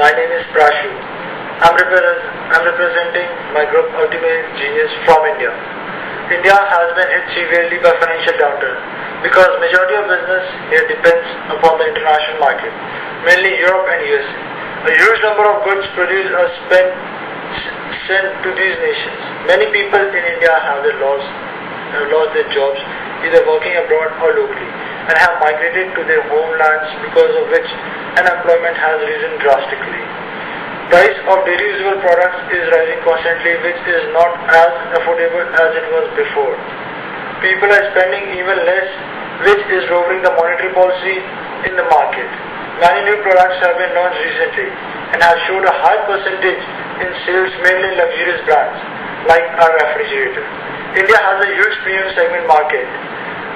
My name is Prashu. I'm representing my group Ultimate Genius from India. India has been hit severely by financial downturn because majority of business here depends upon the international market, mainly Europe and USA. A huge number of goods produced are sent to these nations. Many people in India have lost their jobs, either working abroad or locally, and have migrated to their homelands, because of which unemployment has risen drastically. Price of daily usable products is rising constantly, which is not as affordable as it was before. People are spending even less, which is lowering the monetary policy in the market. Many new products have been launched recently and have showed a high percentage in sales, mainly luxurious brands like our refrigerator. India has a huge premium segment market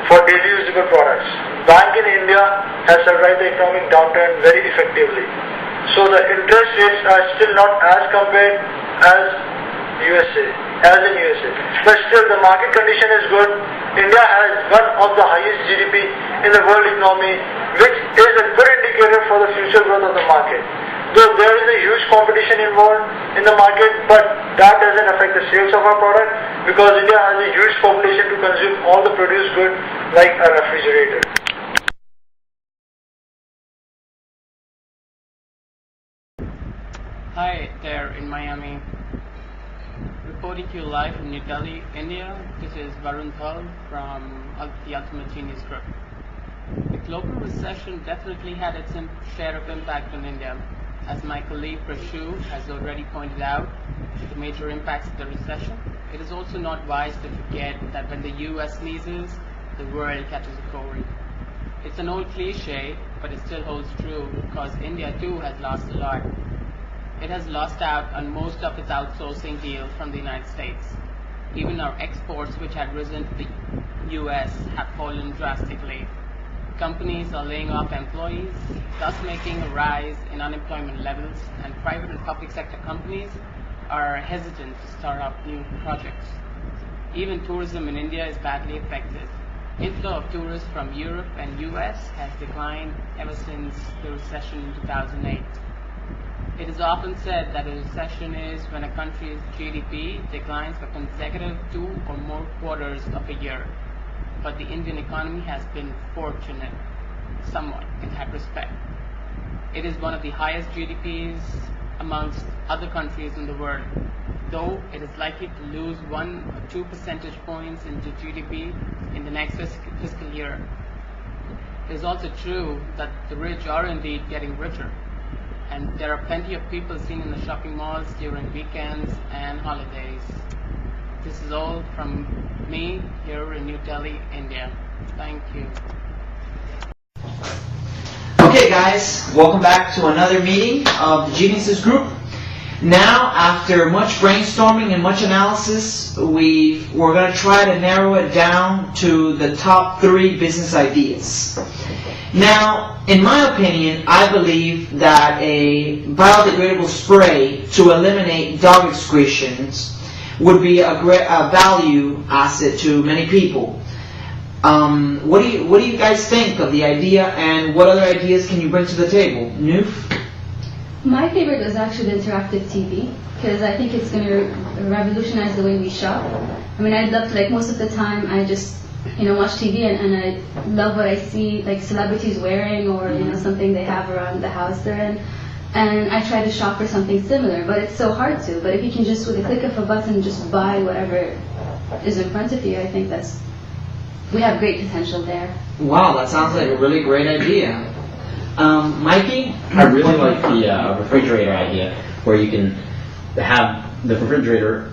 for daily usable products. Bank in India has survived the economic downturn very effectively. So the interest rates are still not as compared as in USA. But still the market condition is good. India has one of the highest GDP in the world economy, which is a good indicator for the future growth of the market. Though there is a huge competition involved in the market, but that doesn't affect the sales of our product because India has a huge population to consume all the produced goods like a refrigerator. Hi there in Miami. Reporting to you live from New Delhi, India. This is Varun Thal from the Ultimate Genius Group. The global recession definitely had its share of impact on India. As my colleague Prashu has already pointed out, the major impacts of the recession, it is also not wise to forget that when the US sneezes, the world catches a cold. It's an old cliche, but it still holds true because India too has lost a lot. It has lost out on most of its outsourcing deals from the United States. Even our exports, which had risen to the US, have fallen drastically. Companies are laying off employees, thus making a rise in unemployment levels, and private and public sector companies are hesitant to start up new projects. Even tourism in India is badly affected. Inflow of tourists from Europe and US has declined ever since the recession in 2008. It is often said that a recession is when a country's GDP declines for consecutive 2 or more quarters of a year. But the Indian economy has been fortunate, somewhat, in that respect. It is one of the highest GDPs amongst other countries in the world, though it is likely to lose 1 or 2 percentage points into GDP in the next fiscal year. It is also true that the rich are indeed getting richer, and there are plenty of people seen in the shopping malls during weekends and holidays. This is all from me here in New Delhi, India. Thank you. Okay guys, welcome back to another meeting of the Geniuses Group. Now, after much brainstorming and much analysis, we're going to try to narrow it down to the top 3 business ideas. Now, in my opinion, I believe that a biodegradable spray to eliminate dog excretions would be a value asset to many people. What do you guys think of the idea, and what other ideas can you bring to the table? Noof? My favorite was actually the interactive TV, because I think it's going to revolutionize the way we shop. I mean, I love, like, most of the time I just watch TV and I love what I see, like celebrities wearing or something they have around the house they're in, and I try to shop for something similar, but it's so hard to. But if you can just, with a click of a button, just buy whatever is in front of you, I think we have great potential there. Wow, that sounds like a really great idea. Mikey? I really like the refrigerator idea, where you can have the refrigerator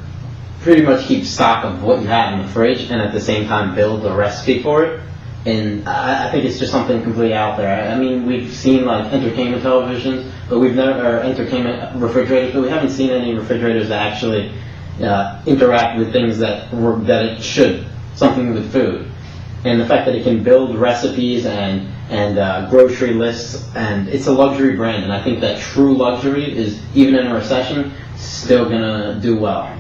pretty much keep stock of what you have in the fridge, and at the same time build a recipe for it. And I think it's just something completely out there. I mean, we've seen like entertainment televisions, but we've never, or entertainment refrigerators, but we haven't seen any refrigerators that actually interact with things that it should, something with food. And the fact that it can build recipes and grocery lists, and it's a luxury brand, and I think that true luxury is, even in a recession, still gonna do well.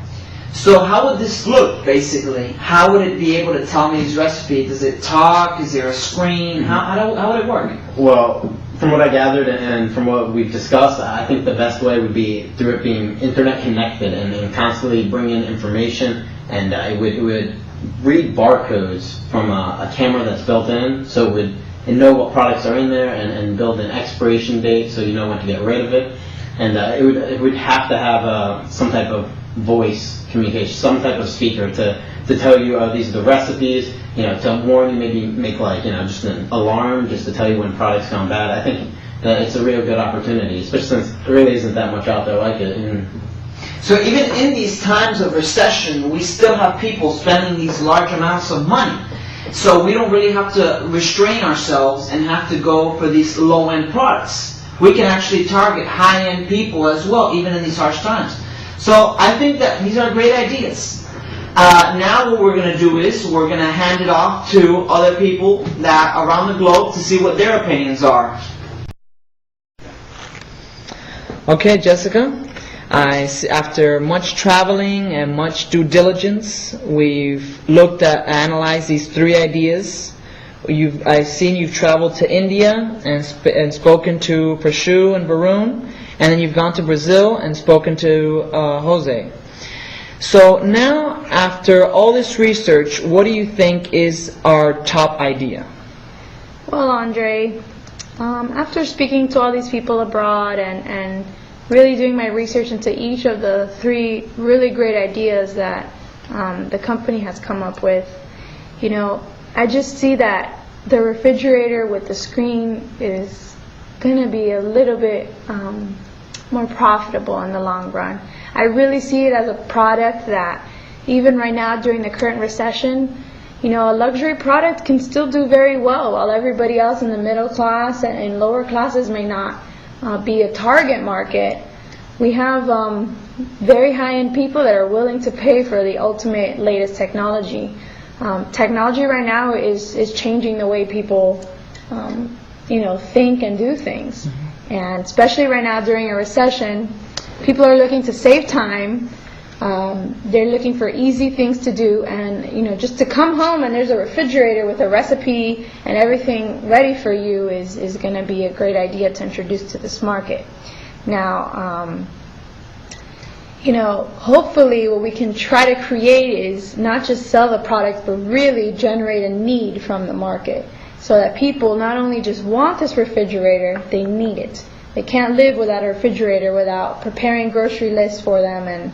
So how would this look, basically? How would it be able to tell me these recipes? Does it talk? Is there a screen? How would it work? Well, from what I gathered and from what we've discussed, I think the best way would be through it being internet connected and constantly bringing information, and it would read barcodes from a camera that's built in, so it would know what products are in there and build an expiration date so you know when to get rid of it. And it would have to have some type of voice communication, some type of speaker to tell you, oh, these are the recipes, to warn you, maybe make just an alarm just to tell you when product's gone bad. I think that it's a real good opportunity, especially since there really isn't that much out there like it. So even in these times of recession, we still have people spending these large amounts of money. So we don't really have to restrain ourselves and have to go for these low-end products. We can actually target high-end people as well, even in these harsh times. So I think that these are great ideas. Now what we're going to do is we're going to hand it off to other people that around the globe to see what their opinions are. Okay, Jessica. After much traveling and much due diligence, we've looked at, analyzed these 3 ideas. I've seen you've traveled to India and spoken to Prashu and Varun, and then you've gone to Brazil and spoken to Jose. So now, after all this research, what do you think is our top idea? Well, Andre, after speaking to all these people abroad and really doing my research into each of the 3 really great ideas that the company has come up with, I just see that the refrigerator with the screen is going to be a little bit more profitable in the long run. I really see it as a product that even right now during the current recession, a luxury product can still do very well while everybody else in the middle class and lower classes may not be a target market. We have very high-end people that are willing to pay for the ultimate latest technology. Technology right now is changing the way people think and do things. And especially right now during a recession, people are looking to save time. They're looking for easy things to do, and just to come home and there's a refrigerator with a recipe and everything ready for you is going to be a great idea to introduce to this market. Now, hopefully what we can try to create is not just sell the product, but really generate a need from the market, so that people not only just want this refrigerator, they need it. They can't live without a refrigerator without preparing grocery lists for them, and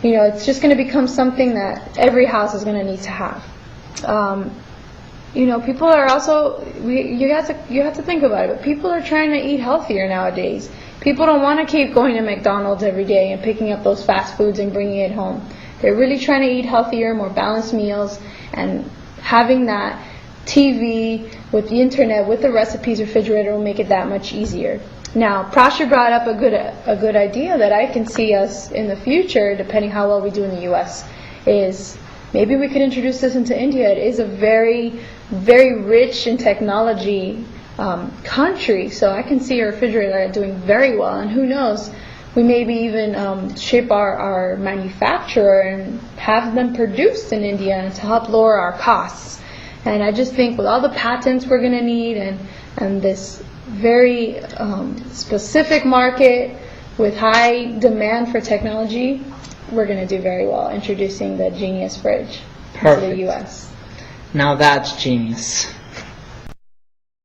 it's just going to become something that every house is going to need to have. People are also, you have to think about it, but people are trying to eat healthier nowadays. People don't want to keep going to McDonald's every day and picking up those fast foods and bringing it home. They're really trying to eat healthier, more balanced meals, and having that TV with the internet, with the recipes refrigerator will make it that much easier. Now, Prashu brought up a good idea that I can see us in the future, depending how well we do in the U.S., is maybe we could introduce this into India. It is a very, very rich in technology country, so I can see our refrigerator doing very well, and who knows, we maybe even ship our manufacturer and have them produced in India to help lower our costs. And I just think with all the patents we're going to need and this very specific market with high demand for technology, we're going to do very well introducing the Genius fridge to the U.S. Now that's genius.